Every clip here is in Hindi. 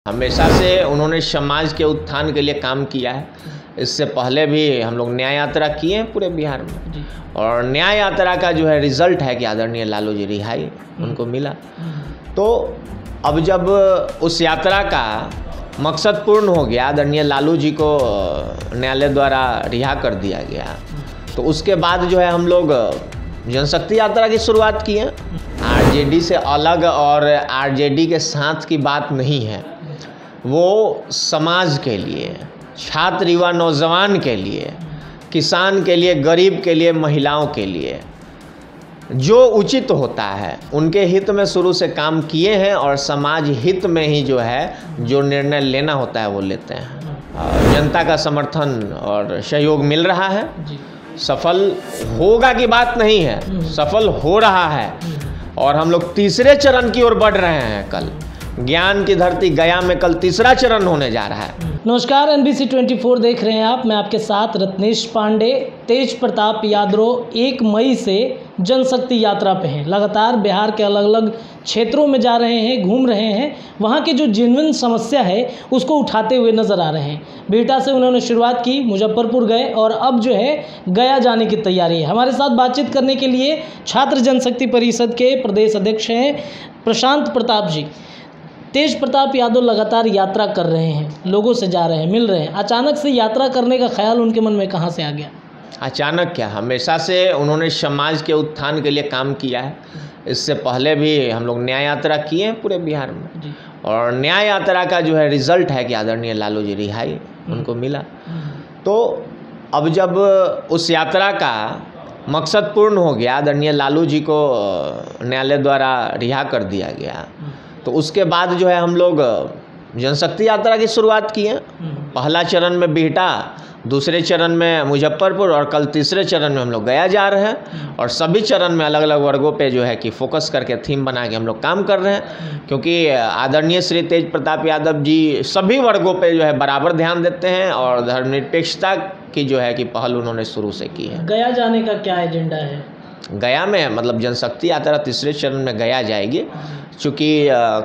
हमेशा से उन्होंने समाज के उत्थान के लिए काम किया है। इससे पहले भी हम लोग न्याय यात्रा किए हैं पूरे बिहार में, और न्याय यात्रा का जो है रिजल्ट है कि आदरणीय लालू जी रिहाई उनको मिला। तो अब जब उस यात्रा का मकसद पूर्ण हो गया, आदरणीय लालू जी को न्यायालय द्वारा रिहा कर दिया गया, तो उसके बाद जो है हम लोग जनशक्ति यात्रा की शुरुआत की है। आरजेडी से अलग और आरजेडी के साथ की बात नहीं है, वो समाज के लिए, छात्र युवा नौजवान के लिए, किसान के लिए, गरीब के लिए, महिलाओं के लिए जो उचित होता है उनके हित में शुरू से काम किए हैं, और समाज हित में ही जो है जो निर्णय लेना होता है वो लेते हैं। जनता का समर्थन और सहयोग मिल रहा है। सफल होगा की बात नहीं है, सफल हो रहा है, और हम लोग तीसरे चरण की ओर बढ़ रहे हैं। कल ज्ञान की धरती गया में कल तीसरा चरण होने जा रहा है। नमस्कार, NBC 24 देख रहे हैं आप। मैं आपके साथ रत्नेश पांडे। तेज प्रताप यादव 1 मई से जनशक्ति यात्रा पे हैं। लगातार बिहार के अलग अलग क्षेत्रों में जा रहे हैं, घूम रहे हैं, वहाँ की जो जेन्युइन समस्या है उसको उठाते हुए नजर आ रहे हैं। बिहटा से उन्होंने शुरुआत की, मुजफ्फरपुर गए, और अब जो है गया जाने की तैयारी है। हमारे साथ बातचीत करने के लिए छात्र जनशक्ति परिषद के प्रदेश अध्यक्ष हैं प्रशांत प्रताप जी। तेज प्रताप यादव लगातार यात्रा कर रहे हैं, लोगों से जा रहे हैं, मिल रहे हैं। अचानक से यात्रा करने का ख्याल उनके मन में कहाँ से आ गया? अचानक क्या, हमेशा से उन्होंने समाज के उत्थान के लिए काम किया है। इससे पहले भी हम लोग न्याय यात्रा किए हैं पूरे बिहार में, और न्याय यात्रा का जो है रिजल्ट है कि आदरणीय लालू जी रिहाई उनको मिला। तो अब जब उस यात्रा का मकसद पूर्ण हो गया, आदरणीय लालू जी को न्यायालय द्वारा रिहा कर दिया गया, तो उसके बाद जो है हम लोग जनशक्ति यात्रा की शुरुआत की है। पहला चरण में बिहटा, दूसरे चरण में मुजफ्फरपुर, और कल तीसरे चरण में हम लोग गया जा रहे हैं। और सभी चरण में अलग अलग वर्गों पे जो है कि फोकस करके थीम बना के हम लोग काम कर रहे हैं, क्योंकि आदरणीय श्री तेज प्रताप यादव जी सभी वर्गों पे जो है बराबर ध्यान देते हैं, और धर्मनिरपेक्षता की जो है कि पहल उन्होंने शुरू से की है। गया जाने का क्या एजेंडा है? गया में मतलब जनशक्ति यात्रा तीसरे चरण में गया जाएगी, चूँकि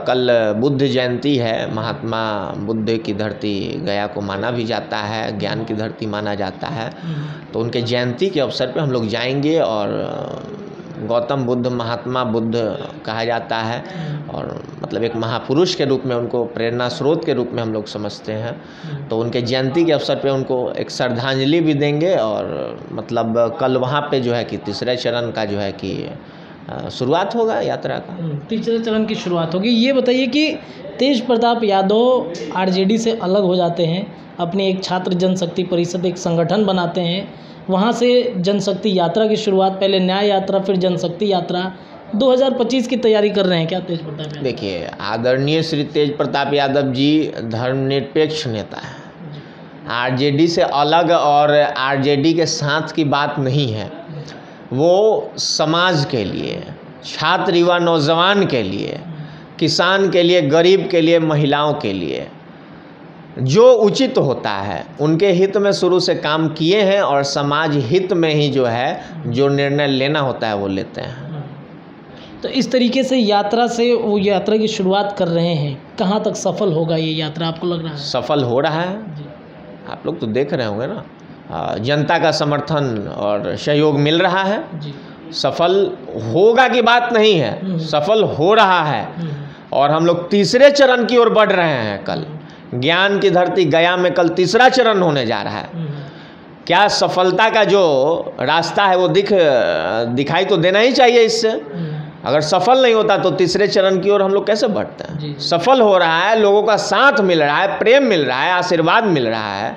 कल बुद्ध जयंती है। महात्मा बुद्ध की धरती गया को माना भी जाता है, ज्ञान की धरती माना जाता है। तो उनके जयंती के अवसर पे हम लोग जाएंगे, और गौतम बुद्ध, महात्मा बुद्ध कहा जाता है, और मतलब एक महापुरुष के रूप में उनको प्रेरणा स्रोत के रूप में हम लोग समझते हैं। तो उनके जयंती के अवसर पे उनको एक श्रद्धांजलि भी देंगे, और मतलब कल वहाँ पे जो है कि तीसरे चरण का जो है कि शुरुआत होगा यात्रा का। तीसरे चरण की शुरुआत होगी। ये बताइए कि तेज प्रताप यादव आरजेडी से अलग हो जाते हैं, अपनी एक छात्र जनशक्ति परिषद एक संगठन बनाते हैं, वहाँ से जनशक्ति यात्रा की शुरुआत, पहले न्याय यात्रा फिर जनशक्ति यात्रा 2025 की तैयारी कर रहे हैं क्या तेज प्रताप यादव? देखिए, आदरणीय श्री तेज प्रताप यादव जी धर्मनिरपेक्ष नेता हैं। आरजेडी से अलग और आरजेडी के साथ की बात नहीं है, वो समाज के लिए, छात्र युवा नौजवान के लिए, किसान के लिए, गरीब के लिए, महिलाओं के लिए जो उचित होता है उनके हित में शुरू से काम किए हैं, और समाज हित में ही जो है जो निर्णय लेना होता है वो लेते हैं। तो इस तरीके से यात्रा से वो यात्रा की शुरुआत कर रहे हैं, कहाँ तक सफल होगा ये यात्रा आपको लग रहा है? सफल हो रहा है, आप लोग तो देख रहे होंगे ना। जनता का समर्थन और सहयोग मिल रहा है। सफल होगा की बात नहीं है, सफल हो रहा है, और हम लोग तीसरे चरण की ओर बढ़ रहे हैं। कल ज्ञान की धरती गया में कल तीसरा चरण होने जा रहा है। क्या सफलता का जो रास्ता है वो दिखाई तो देना ही चाहिए। इससे अगर सफल नहीं होता तो तीसरे चरण की ओर हम लोग कैसे बढ़ते हैं? सफल हो रहा है, लोगों का साथ मिल रहा है, प्रेम मिल रहा है, आशीर्वाद मिल रहा है,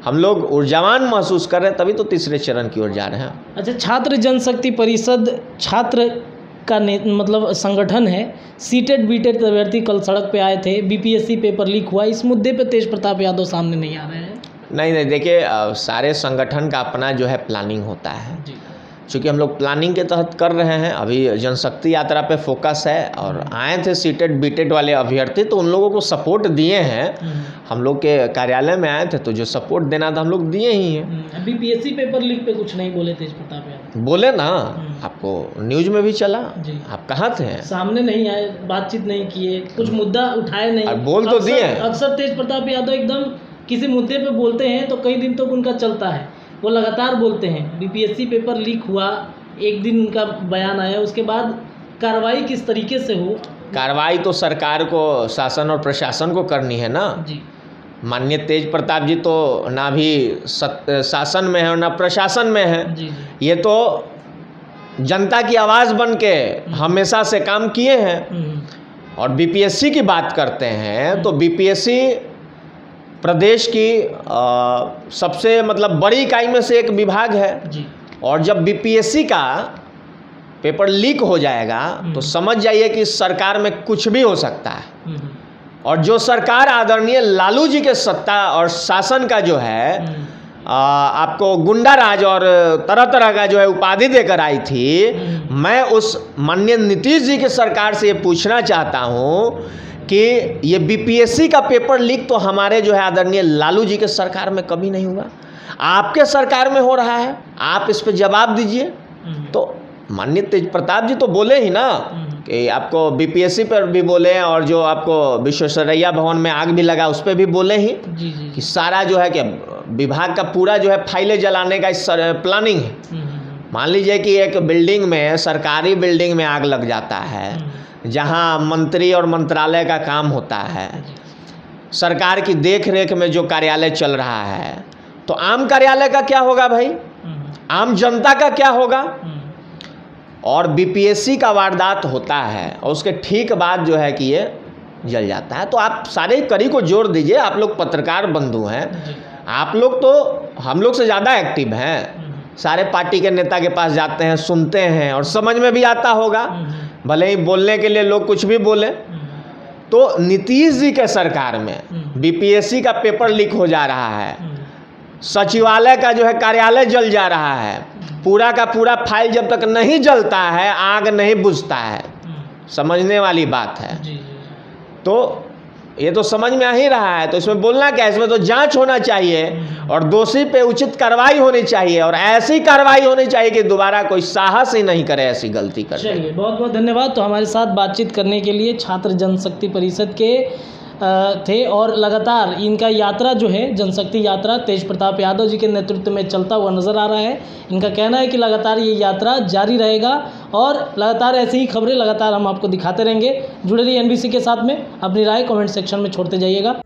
हम लोग ऊर्जावान महसूस कर रहे हैं, तभी तो तीसरे चरण की ओर जा रहे हैं। अच्छा, छात्र जनशक्ति परिषद छात्र का मतलब संगठन है। सीटेड बीटेड अभ्यर्थी कल सड़क पे आए थे, बीपीएससी पेपर लीक हुआ, इस मुद्दे पे तेज प्रताप यादव सामने नहीं आ रहे हैं? नहीं, देखिए, सारे संगठन का अपना जो है प्लानिंग होता है। चूँकि हम लोग प्लानिंग के तहत कर रहे हैं, अभी जनशक्ति यात्रा पे फोकस है और आए थे सीटेड बीटेड वाले अभ्यर्थी तो उन लोगों को सपोर्ट दिए हैं। हम लोग के कार्यालय में आए थे तो जो सपोर्ट देना था हम लोग दिए ही हैं। अभी बीपीएससी पेपर लीक पे कुछ नहीं बोले तेज प्रताप यादव? बोले ना, आपको न्यूज़ में भी चला। जी। आप कहाँ थे? सामने नहीं आए, बातचीत नहीं किए, कुछ मुद्दा उठाए नहीं, बोल तो दिए। अक्सर तेज प्रताप यादव एकदम किसी मुद्दे पे बोलते हैं तो कई दिन तक उनका चलता है, वो लगातार बोलते हैं। बीपीएससी पेपर लीक हुआ, एक दिन उनका बयान आया, उसके बाद कार्रवाई किस तरीके से हो? कार्रवाई तो सरकार को, शासन और प्रशासन को करनी है ना जी। माननीय तेज प्रताप जी तो ना भी शासन में है और ना प्रशासन में है। जी। ये तो जनता की आवाज़ बन के हमेशा से काम किए हैं। और बीपीएससी की बात करते हैं तो बीपीएससी प्रदेश की सबसे मतलब बड़ी इकाई में से एक विभाग है जी। और जब बीपीएससी का पेपर लीक हो जाएगा तो समझ जाइए कि सरकार में कुछ भी हो सकता है। और जो सरकार आदरणीय लालू जी के सत्ता और शासन का जो है आपको गुंडा राज और तरह तरह का जो है उपाधि देकर आई थी, मैं उस माननीय नीतीश जी की सरकार से ये पूछना चाहता हूँ कि ये बीपीएससी का पेपर लीक तो हमारे जो है आदरणीय लालू जी के सरकार में कभी नहीं हुआ, आपके सरकार में हो रहा है, आप इस पे जवाब दीजिए। तो माननीय तेज प्रताप जी तो बोले ही ना कि आपको बीपीएससी पर भी बोले और जो आपको विश्वेश्वरैया भवन में आग भी लगा उस पर भी बोले ही जी। कि सारा जो है कि विभाग का पूरा जो है फाइलें जलाने का प्लानिंग है। मान लीजिए कि एक बिल्डिंग में, सरकारी बिल्डिंग में आग लग जाता है जहां मंत्री और मंत्रालय का काम होता है, सरकार की देख रेख में जो कार्यालय चल रहा है, तो आम कार्यालय का क्या होगा भाई, आम जनता का क्या होगा। और बीपीएससी का वारदात होता है और उसके ठीक बाद जो है कि ये जल जाता है। तो आप सारे कड़ी को जोड़ दीजिए, आप लोग पत्रकार बंधु हैं, आप लोग तो हम लोग से ज़्यादा एक्टिव हैं, सारे पार्टी के नेता के पास जाते हैं, सुनते हैं और समझ में भी आता होगा, भले ही बोलने के लिए लोग कुछ भी बोले। तो नीतीश जी के सरकार में बीपीएससी का पेपर लीक हो जा रहा है, सचिवालय का जो है कार्यालय जल जा रहा है, पूरा का पूरा फाइल जब तक नहीं जलता है आग नहीं बुझता है, समझने वाली बात है। तो ये तो समझ में आ ही रहा है, तो इसमें बोलना क्या है, इसमें तो जांच होना चाहिए और दोषी पे उचित कार्रवाई होनी चाहिए और ऐसी कार्रवाई होनी चाहिए कि दोबारा कोई साहस ही नहीं करे ऐसी गलती करने। चलिए, बहुत बहुत धन्यवाद। तो हमारे साथ बातचीत करने के लिए छात्र जनशक्ति परिषद के थे और लगातार इनका यात्रा जो है जनशक्ति यात्रा तेज प्रताप यादव जी के नेतृत्व में चलता हुआ नज़र आ रहा है। इनका कहना है कि लगातार ये यात्रा जारी रहेगा और लगातार ऐसी ही खबरें लगातार हम आपको दिखाते रहेंगे। जुड़े रहिए एनबीसी के साथ में, अपनी राय कमेंट सेक्शन में छोड़ते जाइएगा।